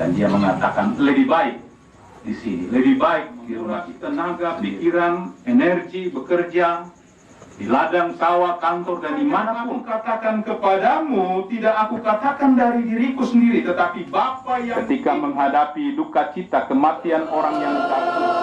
Dan dia mengatakan lebih baik di sini, lebih baik di rumah kita, tenaga, pikiran, energi, bekerja di ladang, sawah, kantor, dan dimanapun. Katakan kepadamu, tidak aku katakan dari diriku sendiri, tetapi Bapa yang ketika menghadapi duka cita kematian orang yang takut.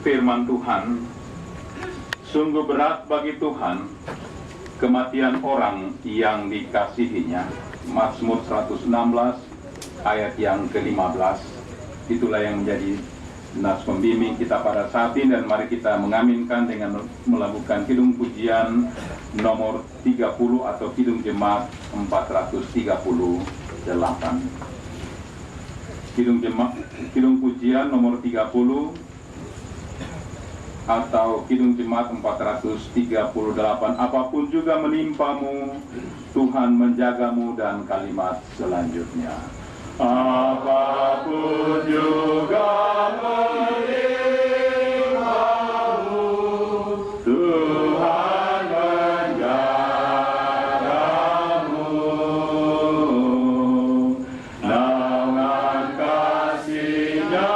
Firman Tuhan, sungguh berat bagi Tuhan kematian orang yang dikasihinya. Mazmur 116 ayat yang ke-15. Itulah yang menjadi nas pembimbing kita pada saat ini, dan mari kita mengaminkan dengan melakukan kidung pujian nomor 30 atau kidung jemaat 438. Kidung pujian nomor 30 atau kidung jemaat 438. Apapun juga menimpamu, Tuhan menjagamu. Dan kalimat selanjutnya, apapun juga menimpamu, Tuhan menjagamu. Naungan kasih-Nya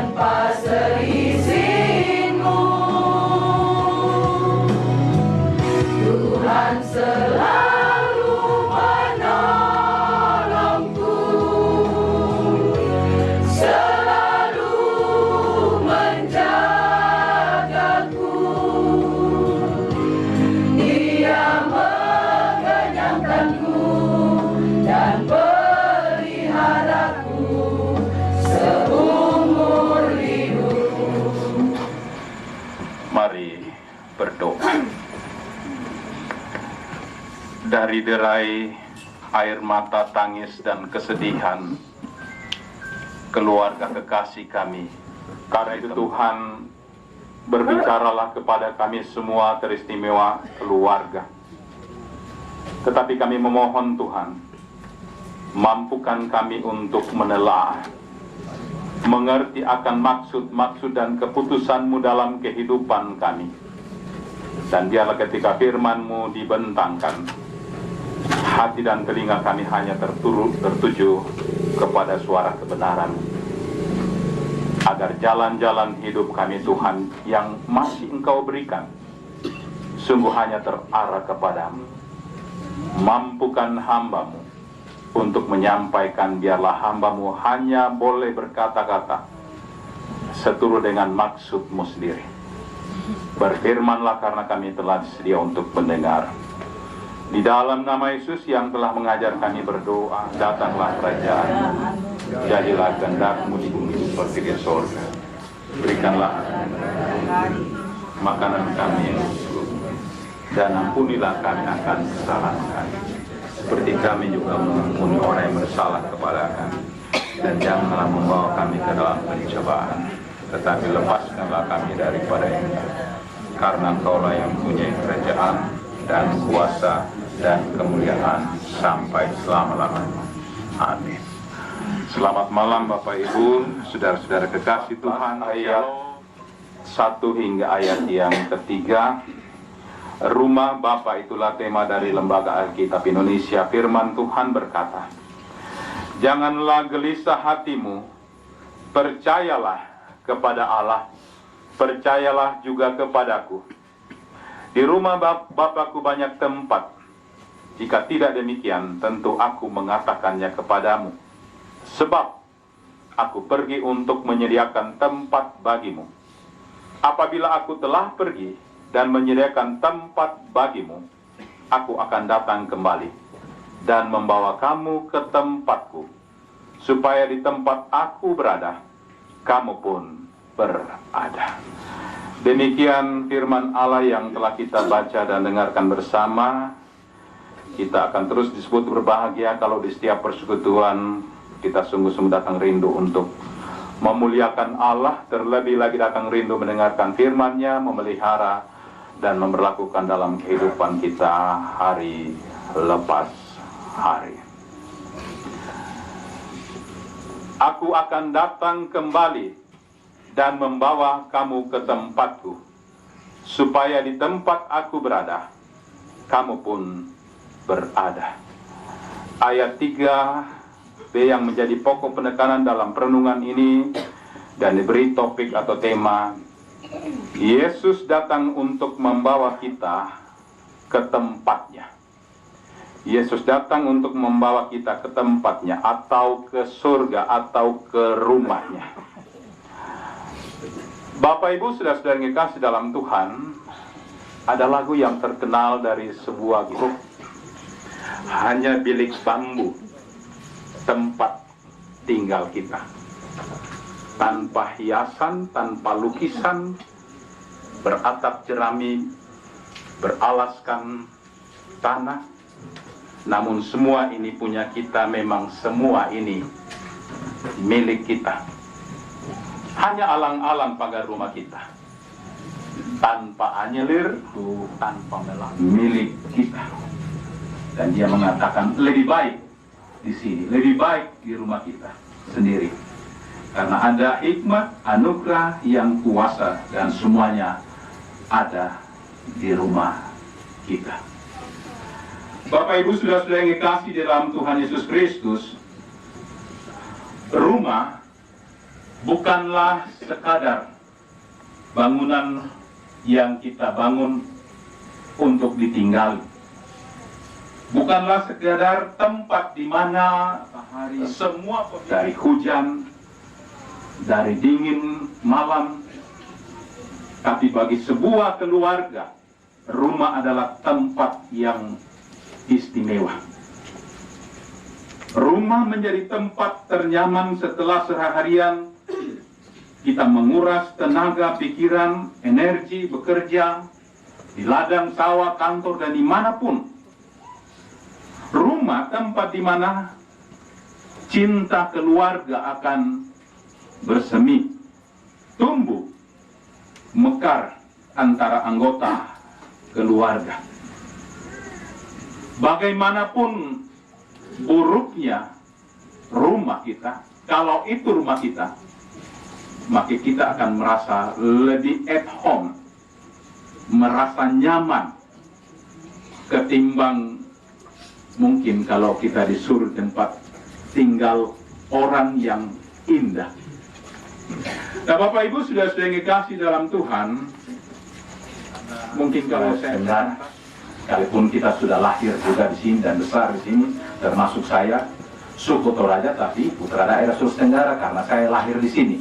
tanpa seizinmu. Tuhan selalu menolongku, selalu menjagaku. Dia mengenyangkanku dan peliharaku seumur hidup. Mari berdoa. Dari derai air mata tangis dan kesedihan keluarga kekasih kami, karena itu Tuhan berbicaralah kepada kami semua teristimewa keluarga. Tetapi kami memohon Tuhan, mampukan kami untuk menelaah, mengerti akan maksud-maksud dan keputusan-Mu dalam kehidupan kami. Dan biarlah ketika firman-Mu dibentangkan, hati dan telinga kami hanya tertuju kepada suara kebenaran, agar jalan-jalan hidup kami Tuhan yang masih Engkau berikan sungguh hanya terarah kepadamu. Mampukan hamba-Mu untuk menyampaikan, biarlah hamba-Mu hanya boleh berkata-kata seturut dengan maksud-Mu sendiri. Berfirmanlah karena kami telah sedia untuk mendengar. Di dalam nama Yesus yang telah mengajar kami berdoa, datanglah kerajaan, jadilah kehendak-Mu di bumi seperti di sorga. Berikanlah makanan kami yang cukup, dan ampunilah kami akan kesalahan kami, seperti kami juga mengampuni orang yang bersalah kepada kami. Dan janganlah membawa kami ke dalam pencobaan, tetapi lepaskanlah kami daripada yang jahat. Karena Engkaulah yang punya kerajaan dan kuasa dan kemuliaan sampai selama-lamanya. Amin. Selamat malam Bapak Ibu, saudara-saudara kekasih Tuhan. Ayat 1 hingga ayat yang ketiga. Rumah Bapa itulah tema dari Lembaga Alkitab Indonesia. Firman Tuhan berkata, janganlah gelisah hatimu, percayalah kepada Allah, percayalah juga kepadaku. Di rumah Bapakku banyak tempat. Jika tidak demikian, tentu aku mengatakannya kepadamu. Sebab aku pergi untuk menyediakan tempat bagimu. Apabila aku telah pergi dan menyediakan tempat bagimu, aku akan datang kembali dan membawa kamu ke tempatku, supaya di tempat aku berada, kamu pun berada. Demikian firman Allah yang telah kita baca dan dengarkan bersama. Kita akan terus disebut berbahagia kalau di setiap persekutuan kita sungguh-sungguh datang rindu untuk memuliakan Allah, terlebih lagi datang rindu mendengarkan firman-Nya, memelihara dan memberlakukan dalam kehidupan kita hari lepas hari. Aku akan datang kembali dan membawa kamu ke tempatku, supaya di tempat aku berada, kamu pun berada. Ayat 3b yang menjadi pokok penekanan dalam perenungan ini dan diberi topik atau tema, Yesus datang untuk membawa kita ke tempatnya. Yesus datang untuk membawa kita ke tempatnya, atau ke surga, atau ke rumahnya. Bapak Ibu saudara-saudara yang dikasih dalam Tuhan, ada lagu yang terkenal dari sebuah grup, hanya bilik bambu tempat tinggal kita, tanpa hiasan, tanpa lukisan, beratap jerami, beralaskan tanah. Namun semua ini punya kita, memang semua ini milik kita. Hanya alang-alang pagar rumah kita, tanpa anyelir, tanpa melang, milik kita. Dan dia mengatakan lebih baik di sini, lebih baik di rumah kita sendiri, karena ada hikmat, anugerah yang kuasa, dan semuanya ada di rumah kita. Bapak Ibu saudara-saudara yang dikasih di dalam Tuhan Yesus Kristus, rumah bukanlah sekadar bangunan yang kita bangun untuk ditinggali. Bukanlah sekadar tempat di mana semua dari hujan, dari dingin malam, tapi bagi sebuah keluarga, rumah adalah tempat yang istimewa. Rumah menjadi tempat ternyaman setelah seharian kita menguras tenaga, pikiran, energi, bekerja di ladang, sawah, kantor, dan dimanapun. Rumah tempat di mana cinta keluarga akan bersemi, tumbuh, mekar antara anggota keluarga. Bagaimanapun buruknya rumah kita, kalau itu rumah kita, maka kita akan merasa lebih at home, merasa nyaman, ketimbang mungkin kalau kita disuruh tempat tinggal orang yang indah. Nah, Bapak Ibu sudah dikasih dalam Tuhan, mungkin kalau saya dengar, sekalipun kita sudah lahir juga di sini dan besar di sini, termasuk saya, suku Toraja tapi putra daerah Sulawesi Tenggara karena saya lahir di sini.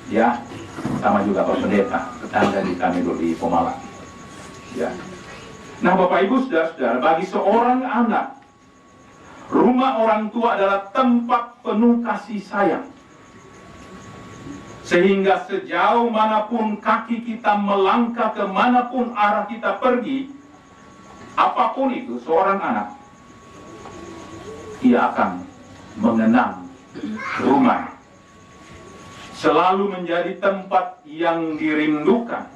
Ya, sama juga Pak Pendeta, tetangga di kami di Pemalang. Ya. Nah, Bapak Ibu saudara-saudara, bagi seorang anak, rumah orang tua adalah tempat penuh kasih sayang. Sehingga sejauh manapun kaki kita melangkah, kemanapun arah kita pergi, apapun itu seorang anak, ia akan mengenang rumah. Selalu menjadi tempat yang dirindukan.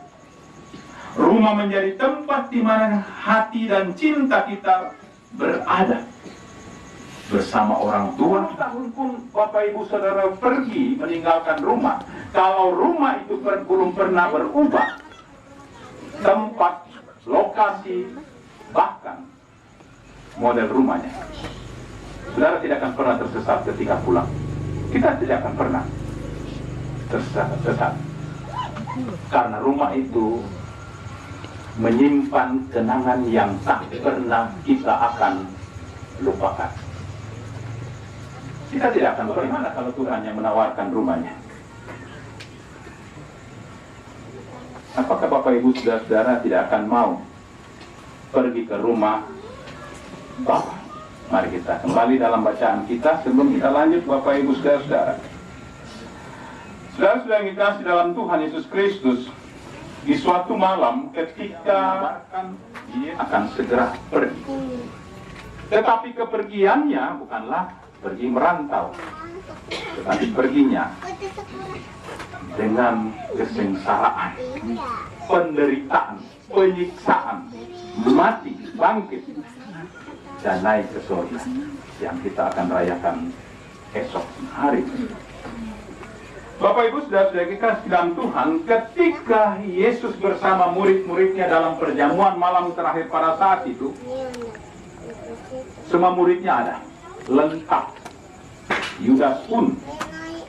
Rumah menjadi tempat di mana hati dan cinta kita berada bersama orang tua. Tahun pun Bapak Ibu Saudara pergi meninggalkan rumah, kalau rumah itu belum pernah berubah, tempat, lokasi, bahkan model rumahnya, saudara tidak akan pernah tersesat ketika pulang. Kita tidak akan pernah tersesat karena rumah itu menyimpan kenangan yang tak pernah kita akan lupakan. Kita tidak akan bagaimana kalau Tuhan yang menawarkan rumahnya. Apakah Bapak Ibu Saudara tidak akan mau pergi ke rumah Bapa? Mari kita kembali dalam bacaan kita sebelum kita lanjut, Bapak Ibu Saudara. Saudara-saudara yang dikasihi dalam Tuhan Yesus Kristus, di suatu malam ketika dia akan segera pergi. Tetapi kepergiannya bukanlah pergi merantau, tetapi perginya dengan kesengsaraan, penderitaan, penyiksaan, mati, bangkit, dan naik ke surga yang kita akan rayakan esok hari. Bapak Ibu sudah dikasih dalam Tuhan, ketika Yesus bersama murid-muridnya dalam perjamuan malam terakhir pada saat itu, semua muridnya ada, lengkap. Yudas pun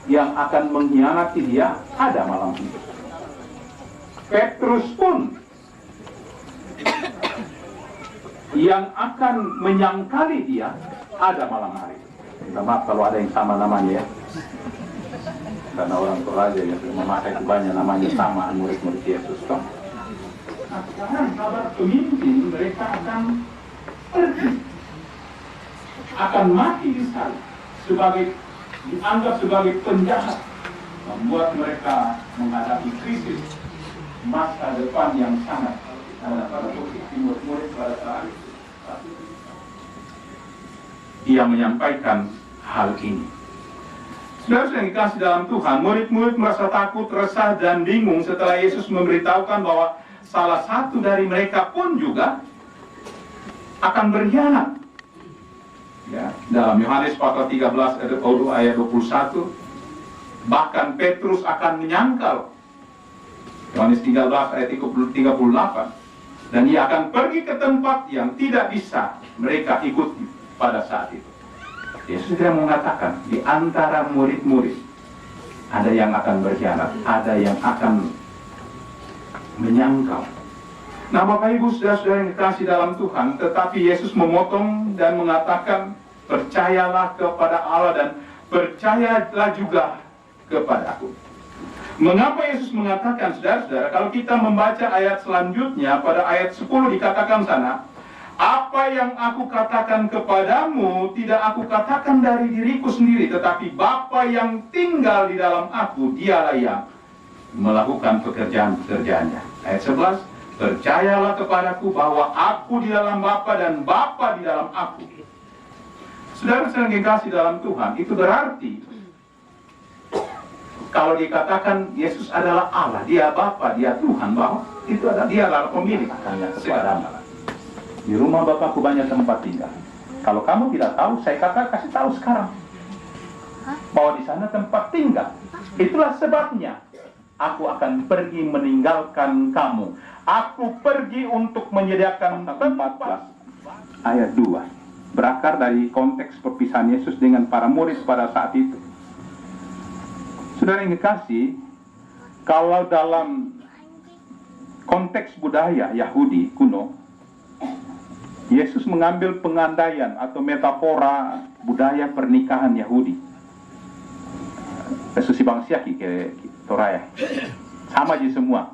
yang akan mengkhianati dia ada malam itu. Petrus pun yang akan menyangkali dia ada malam hari. Minta maaf kalau ada yang sama namanya ya, karena orang Toraja yang memakai banyak namanya sama murid-murid Yesus. Nah, sekarang kabar pemimpin mereka akan pergi, akan mati di sana sebagai dianggap sebagai penjahat, membuat mereka menghadapi krisis masa depan yang sangat ada pada posisi murid-murid pada saat itu. Dia menyampaikan hal ini. Saudara yang dikasih dalam Tuhan, murid-murid merasa takut, resah, dan bingung setelah Yesus memberitahukan bahwa salah satu dari mereka pun juga akan berkhianat. Ya, dalam Yohanes pasal 13 ayat 21, bahkan Petrus akan menyangkal. Yohanes 13 ayat 38, dan ia akan pergi ke tempat yang tidak bisa mereka ikuti pada saat itu. Yesus tidak mengatakan di antara murid-murid ada yang akan berkhianat, ada yang akan menyangkal. Nah, Bapak Ibu saudara-saudara yang dikasih dalam Tuhan, tetapi Yesus memotong dan mengatakan, percayalah kepada Allah dan percayalah juga kepada aku. Mengapa Yesus mengatakan, saudara-saudara, kalau kita membaca ayat selanjutnya, pada ayat 10 dikatakan sana, apa yang aku katakan kepadamu, tidak aku katakan dari diriku sendiri, tetapi Bapa yang tinggal di dalam aku, dialah yang melakukan pekerjaan-pekerjaannya. Ayat 11, percayalah kepadaku bahwa aku di dalam Bapa dan Bapa di dalam aku. Saudara-saudara yang dikasih dalam Tuhan, itu berarti kalau dikatakan Yesus adalah Allah, dia Bapa, dia Tuhan, bahwa itu adalah dia adalah pemilik segala. Di rumah Bapakku banyak tempat tinggal. Kalau kamu tidak tahu, saya kasih tahu sekarang bahwa di sana tempat tinggal. Itulah sebabnya aku akan pergi meninggalkan kamu. Aku pergi untuk menyediakan tempat. Ayat 2 berakar dari konteks perpisahan Yesus dengan para murid pada saat itu. Saudara yang dikasih, kalau dalam konteks budaya Yahudi kuno, Yesus mengambil pengandaian atau metafora budaya pernikahan Yahudi. Yesus bangsiaki ke Toraya. Sama aja semua,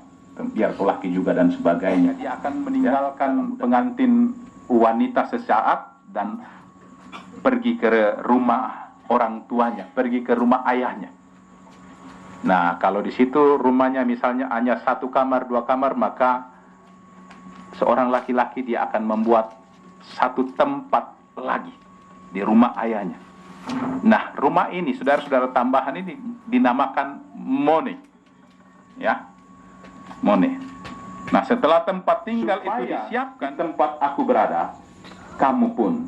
biar laki juga dan sebagainya. Dia akan meninggalkan pengantin wanita sesaat dan pergi ke rumah orang tuanya, pergi ke rumah ayahnya. Nah, kalau di situ rumahnya misalnya hanya 1 kamar, 2 kamar, maka seorang laki-laki dia akan membuat 1 tempat lagi di rumah ayahnya. Nah, rumah ini, saudara-saudara, tambahan ini dinamakan mone. Ya, mone. Nah, setelah tempat tinggal supaya itu disiapkan, tempat aku berada, kamu pun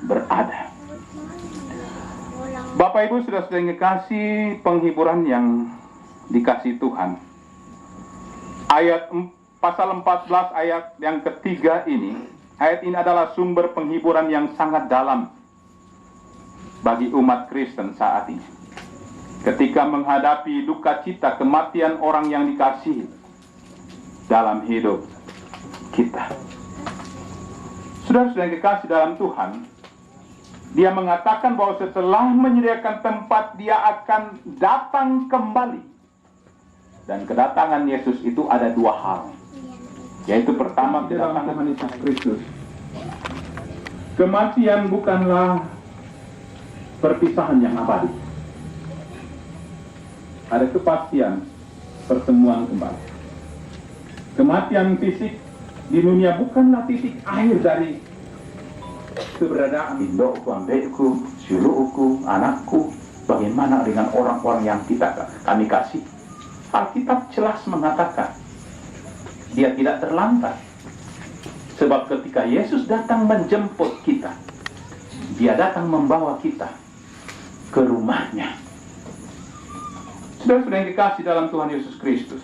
berada. Bapak Ibu sudah dikasih penghiburan yang dikasih Tuhan. Pasal 14 ayat yang ketiga ini, ayat ini adalah sumber penghiburan yang sangat dalam bagi umat Kristen saat ini. Ketika menghadapi duka cita kematian orang yang dikasihi dalam hidup kita. Saudara-saudara yang dikasih dalam Tuhan, dia mengatakan bahwa setelah menyediakan tempat, dia akan datang kembali. Dan kedatangan Yesus itu ada 2 hal. Yaitu pertama, kedatangan Yesus Kristus. Kematian bukanlah perpisahan yang abadi. Ada kepastian pertemuan kembali. Kematian fisik di dunia bukanlah titik akhir dari keberadaan indokku, ambekku, suluku, anakku. Bagaimana dengan orang-orang yang kami kasih? Alkitab jelas mengatakan dia tidak terlambat. Sebab ketika Yesus datang menjemput kita, dia datang membawa kita ke rumahnya. Saudara-saudara yang dikasih dalam Tuhan Yesus Kristus,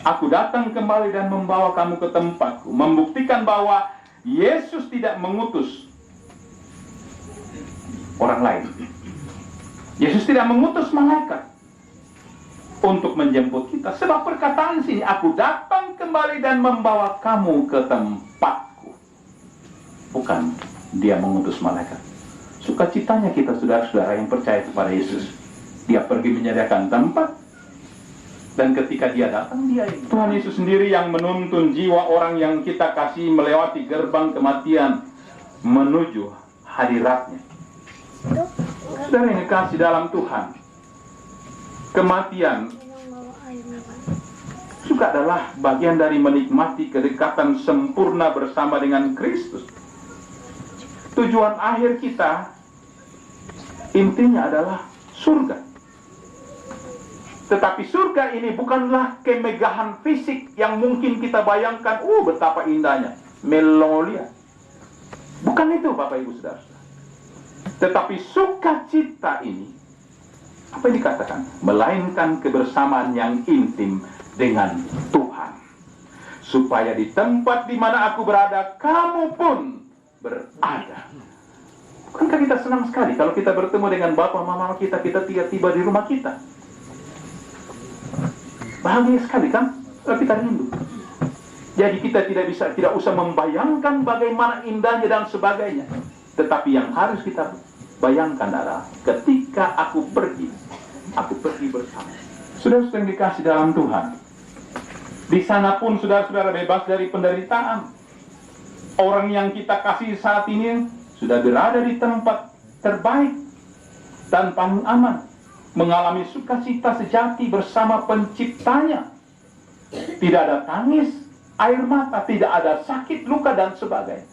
aku datang kembali dan membawa kamu ke tempatku, membuktikan bahwa Yesus tidak mengutus orang lain. Yesus tidak mengutus malaikat untuk menjemput kita. Sebab perkataan sini, aku datang kembali dan membawa kamu ke tempatku. Bukan dia mengutus malaikat. Sukacitanya kita, saudara-saudara yang percaya kepada Yesus, dia pergi menyediakan tempat. Dan ketika dia datang, Tuhan Yesus sendiri yang menuntun jiwa orang yang kita kasih melewati gerbang kematian menuju hadiratnya. Saudara yang dikasih dalam Tuhan, kematian juga adalah bagian dari menikmati kedekatan sempurna bersama dengan Kristus. Tujuan akhir kita intinya adalah surga. Tetapi surga ini bukanlah kemegahan fisik yang mungkin kita bayangkan, betapa indahnya, melangolia. Bukan itu, Bapak Ibu Saudara. Tetapi sukacita ini, apa yang dikatakan? Melainkan kebersamaan yang intim dengan Tuhan. Supaya di tempat di mana aku berada, kamu pun berada. Bukankah kita senang sekali kalau kita bertemu dengan Bapak Mama kita tiba-tiba di rumah kita? Bahagia sekali kan? Kalau kita rindu. Jadi kita tidak usah membayangkan bagaimana indahnya dan sebagainya. Tetapi yang harus kita bayangkan adalah ketika aku pergi bersama. Saudara-saudara yang dikasih dalam Tuhan, di sana pun saudara-saudara bebas dari penderitaan. Orang yang kita kasih saat ini sudah berada di tempat terbaik dan paling aman, mengalami sukacita sejati bersama penciptanya. Tidak ada tangis, air mata, tidak ada sakit, luka, dan sebagainya.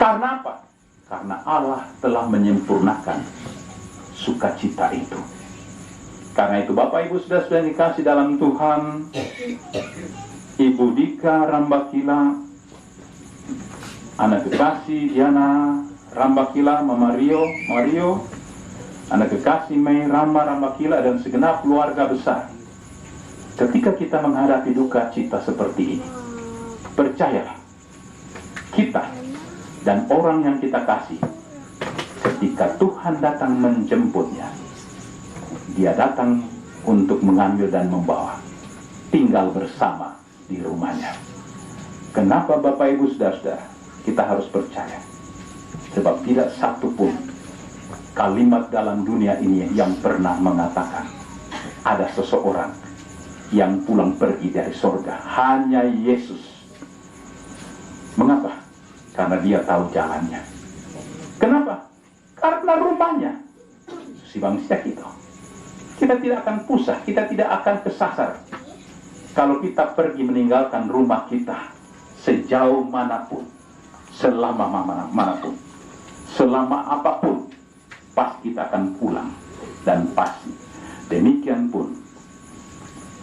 Karena apa? Karena Allah telah menyempurnakan sukacita itu. Karena itu Bapak Ibu sudah dikasih dalam Tuhan, Ibu Dika Rambakila, anak kekasih Diana Rambakila, Mama Mario, anak kekasih Mei Rambakila, dan segenap keluarga besar. Ketika kita menghadapi duka cita seperti ini, percayalah, kita dan orang yang kita kasih, ketika Tuhan datang menjemputnya, Dia datang untuk mengambil dan membawa, tinggal bersama di rumahnya. Kenapa Bapak Ibu saudara-saudara kita harus percaya? Sebab tidak satu pun kalimat dalam dunia ini yang pernah mengatakan ada seseorang yang pulang pergi dari sorga. Hanya Yesus. Mengapa? Karena Dia tahu jalannya. Kenapa? Karena rumahnya si bangsa kita. Kita tidak akan pusat, kita tidak akan kesasar kalau kita pergi meninggalkan rumah kita sejauh manapun, selama manapun, selama apapun, pasti kita akan pulang. Dan pasti demikian pun,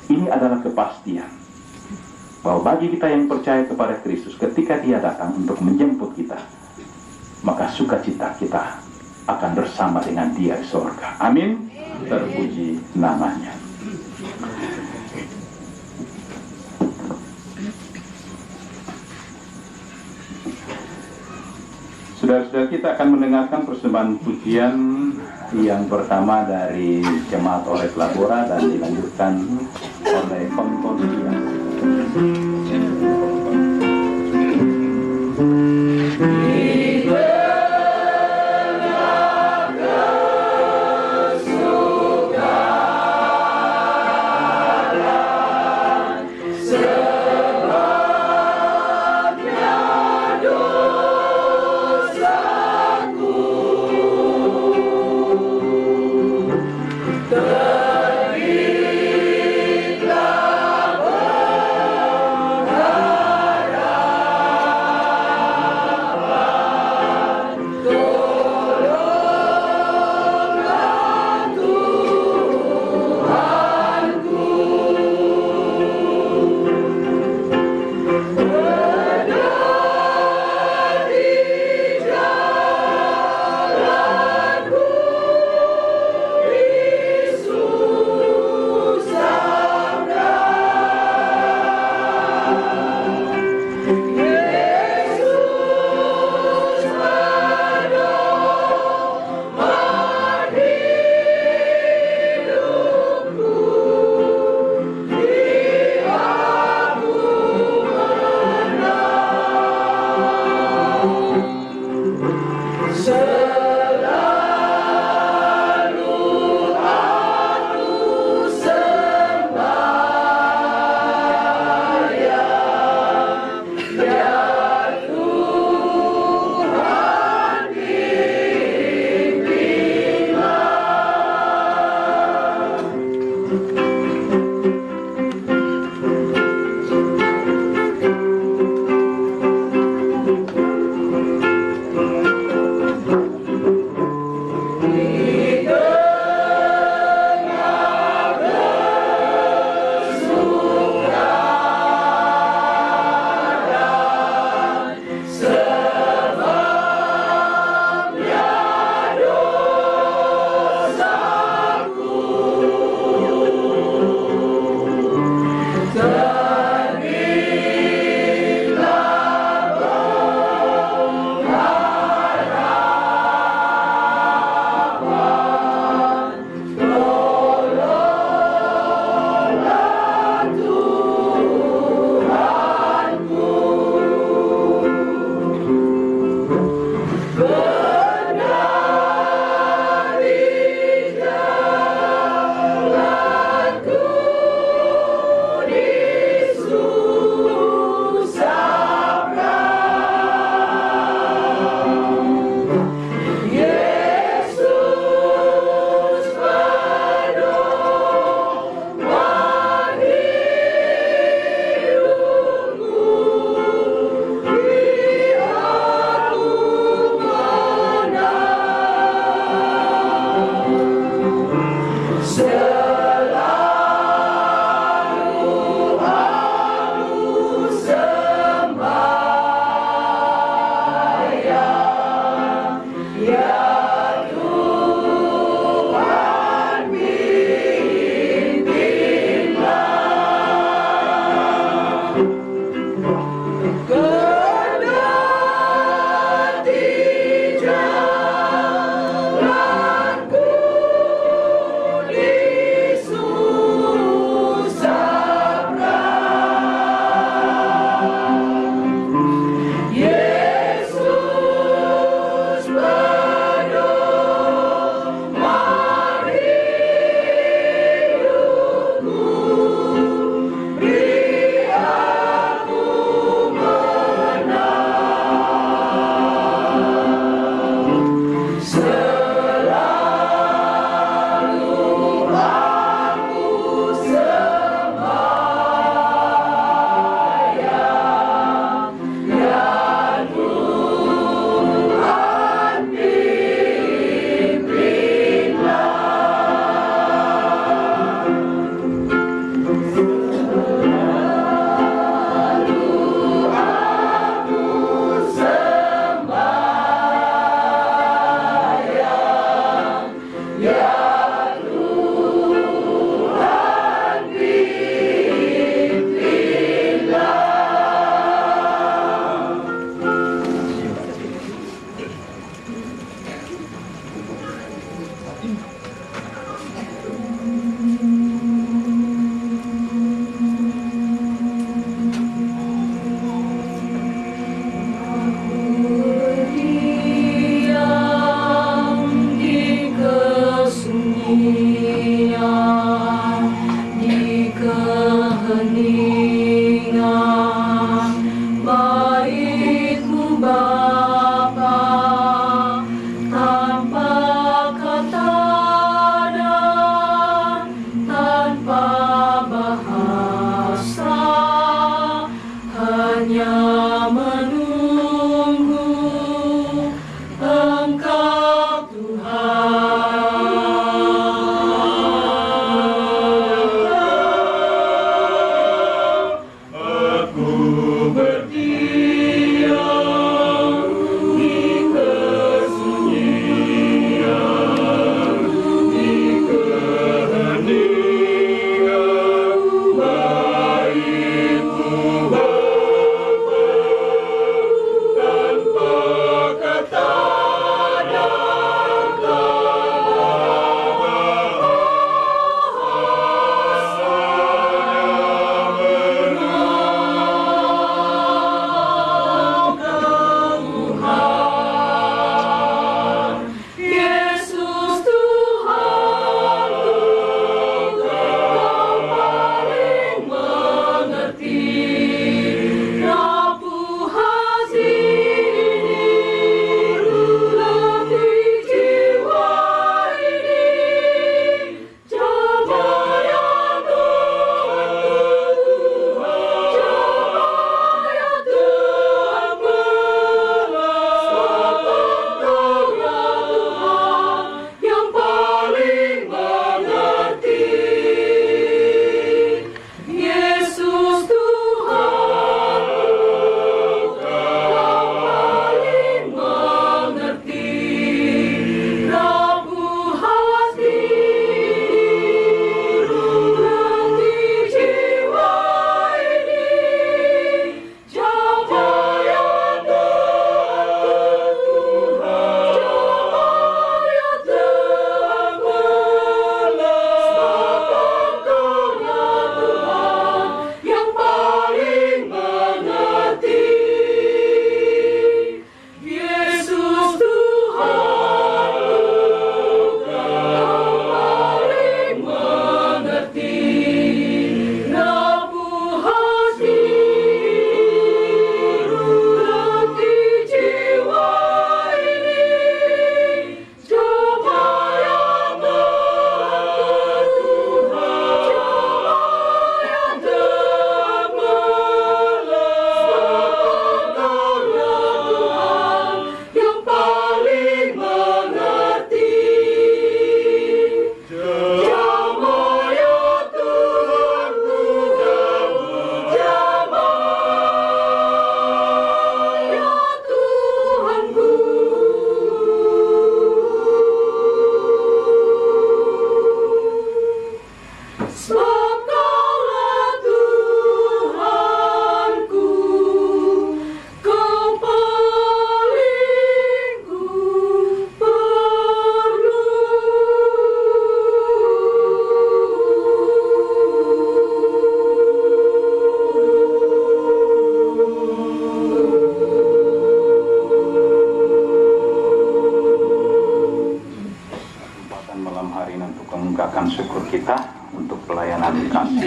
ini adalah kepastian bahwa bagi kita yang percaya kepada Kristus, ketika Dia datang untuk menjemput kita, maka sukacita kita akan bersama dengan Dia di surga. Amin. Terpuji namanya. Saudara-saudara, kita akan mendengarkan persembahan pujian yang pertama dari Jemaat Oles Labora dan dilanjutkan oleh Konkonsia. Terima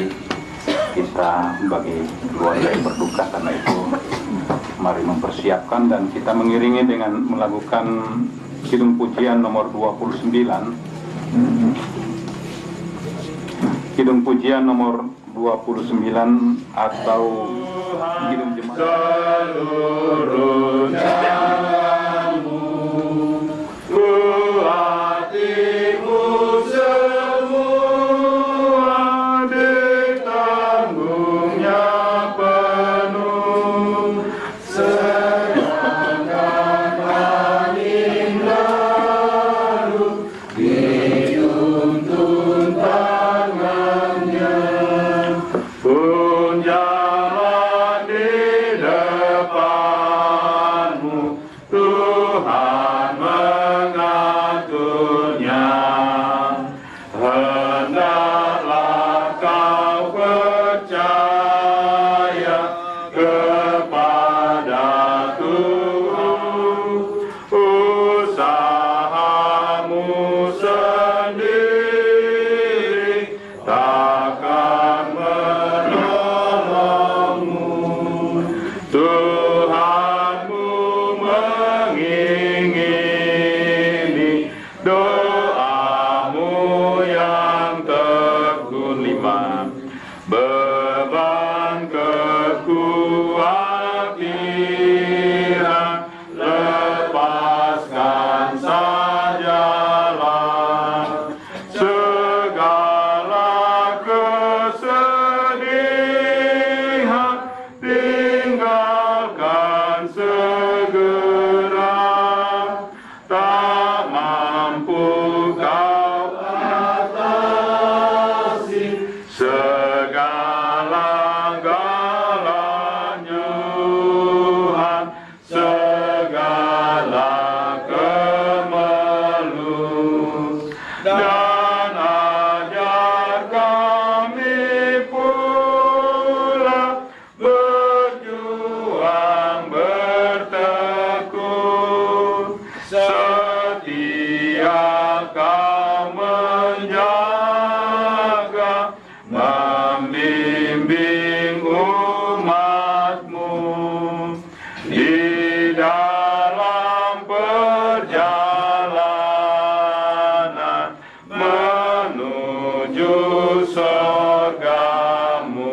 hari kita bagi keluarga yang berduka, karena itu mari mempersiapkan dan kita mengiringi dengan melakukan kidung pujian nomor 29. Kidung pujian nomor 29 atau kidung jemaat. Seluruh jalanmu, ku hatimu semua ditanggungnya penuh, sedangkan angin lalu dituntun tangannya, pun jalan di depanmu, Tuhan mengaturnya. Hendaklah kau percaya kepada Tuhan, usahamu sendiri takkan menolongmu. Tuhanmu mengingini doamu yang tekun. 5. Beban kekhawatiran lepaskan sajalah, segala kesedihan tinggalkan segera. Tak mampu kau atasi segala-galanya, Tuhan, segala kemelut. Dan ajar kami pula berjuang bertekun, setia kau menjaga, membimbing umatmu di dalam perjalanan menuju surgamu.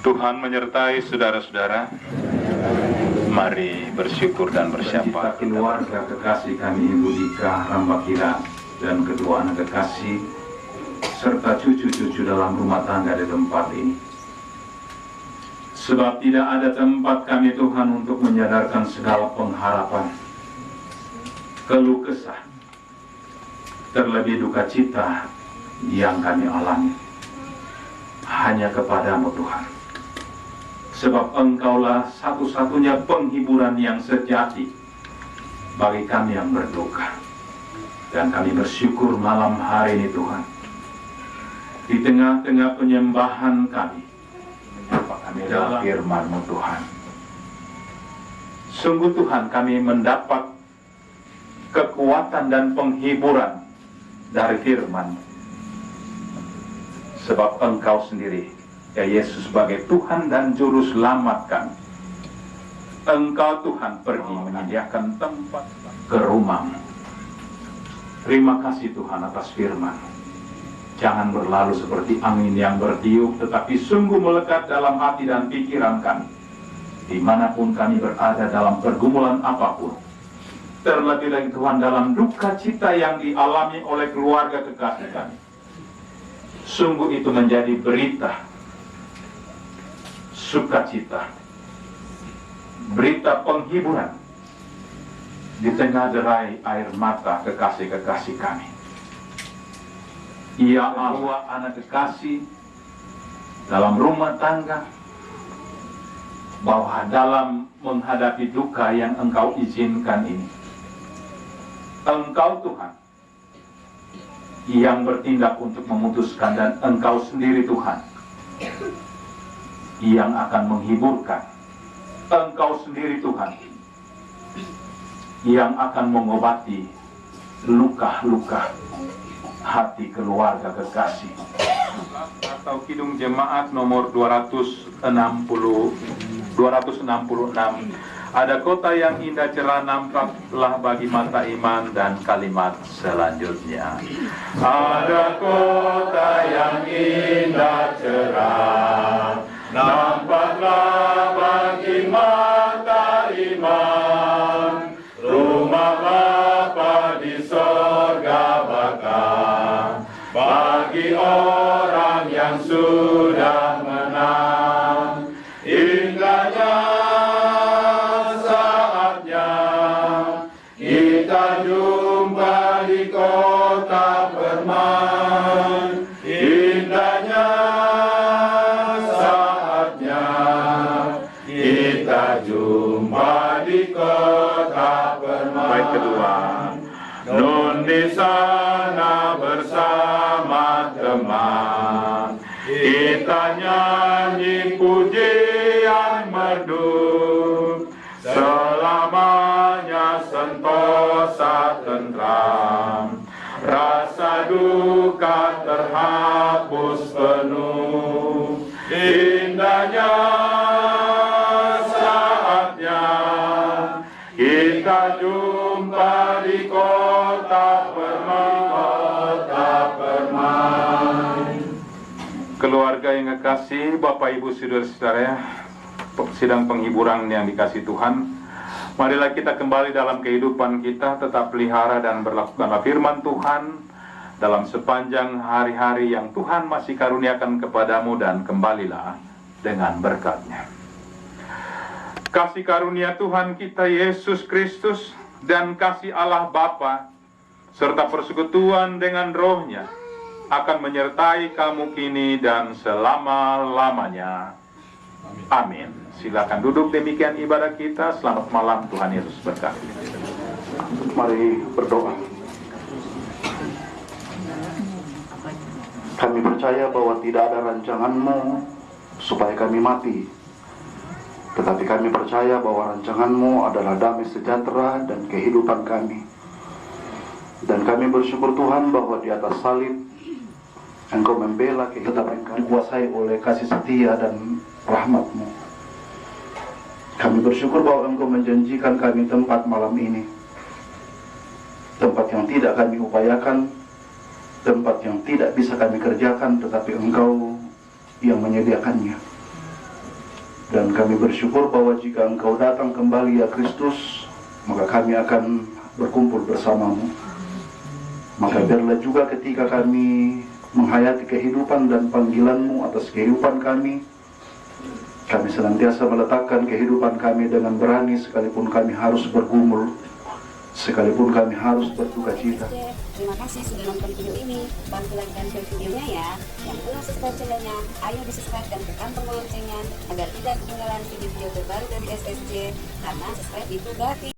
Tuhan menyertai saudara-saudara. Mari bersyukur dan bersyapa. Keluarga kekasih kami Ibu Dika Rambakira dan kedua anak kekasih serta cucu-cucu dalam rumah tangga di tempat ini. Sebab tidak ada tempat kami Tuhan untuk menyadarkan segala pengharapan, keluh kesah, terlebih duka cita yang kami alami, hanya kepadamu Tuhan. Sebab Engkaulah satu-satunya penghiburan yang sejati bagi kami yang berduka. Dan kami bersyukur malam hari ini Tuhan, di tengah-tengah penyembahan kami dalam firman-Mu Tuhan, sungguh Tuhan kami mendapat kekuatan dan penghiburan dari firman. Sebab Engkau sendiri, ya Yesus, sebagai Tuhan dan Juru Selamat kami, Engkau Tuhan pergi menyediakan tempat ke rumah-Mu. Terima kasih Tuhan atas firman. Jangan berlalu seperti angin yang bertiup, tetapi sungguh melekat dalam hati dan pikiran kami, dimanapun kami berada dalam pergumulan apapun. Terlebih lagi Tuhan dalam duka cita yang dialami oleh keluarga kekasih kami. Sungguh itu menjadi berita sukacita, berita penghiburan di tengah derai air mata kekasih-kekasih kami. Ya Allah, anak kekasih dalam rumah tangga, bahwa dalam menghadapi duka yang Engkau izinkan ini, Engkau Tuhan yang bertindak untuk memutuskan, dan Engkau sendiri Tuhan yang akan menghiburkan. Engkau sendiri Tuhan yang akan mengobati luka-luka hati keluarga kekasih. Atau Kidung Jemaat nomor 266. Ada kota yang indah cerah nampaklah bagi mata iman, dan kalimat selanjutnya. Ada kota yang indah cerah nampaklah bagi mata iman, rumah Bapa di sorga bakal bagi orang yang sudah menang. Indahnya saatnya kita jumpa di kota permai. Indahnya saatnya kita jumpa di kota permai. Baik kedua, nun di sana bersama teman, kita nyanyi pujian merdu, selamanya sentosa tentram, rasa duka terhapus penuh. Indahnya saatnya kita jumpa di kota permai. Keluarga yang kekasih, Bapak Ibu saudara-saudara, sidang penghiburan yang dikasih Tuhan, marilah kita kembali dalam kehidupan kita, tetap pelihara dan berlakukanlah firman Tuhan dalam sepanjang hari-hari yang Tuhan masih karuniakan kepadamu, dan kembalilah dengan berkat-Nya. Kasih karunia Tuhan kita Yesus Kristus dan kasih Allah Bapa serta persekutuan dengan Roh-Nya akan menyertai kamu kini dan selama-lamanya. Amin. Silakan duduk, demikian ibadah kita. Selamat malam, Tuhan Yesus berkati. Mari berdoa. Kami percaya bahwa tidak ada rancangan-Mu supaya kami mati, tetapi kami percaya bahwa rancangan-Mu adalah damai sejahtera dan kehidupan kami. Dan kami bersyukur Tuhan bahwa di atas salib Engkau membela kehidupan kami, dikuasai oleh kasih setia dan rahmat-Mu. Kami bersyukur bahwa Engkau menjanjikan kami tempat malam ini, tempat yang tidak kami upayakan, tempat yang tidak bisa kami kerjakan, tetapi Engkau yang menyediakannya. Dan kami bersyukur bahwa jika Engkau datang kembali ya Kristus, maka kami akan berkumpul bersama-Mu. Maka biarlah juga ketika kami menghayati kehidupan dan panggilan-Mu atas kehidupan kami senantiasa meletakkan kehidupan kami dengan berani, sekalipun kami harus bergumul, sekalipun kami harus berduka cita. Terima kasih sudah nonton video ini. Bantu like dan share videonya ya. Yang belum subscribe channelnya, ayo di-subscribe dan tekan tombol loncengnya agar tidak ketinggalan video-video terbaru dari SSJ, karena subscribe itu gratis.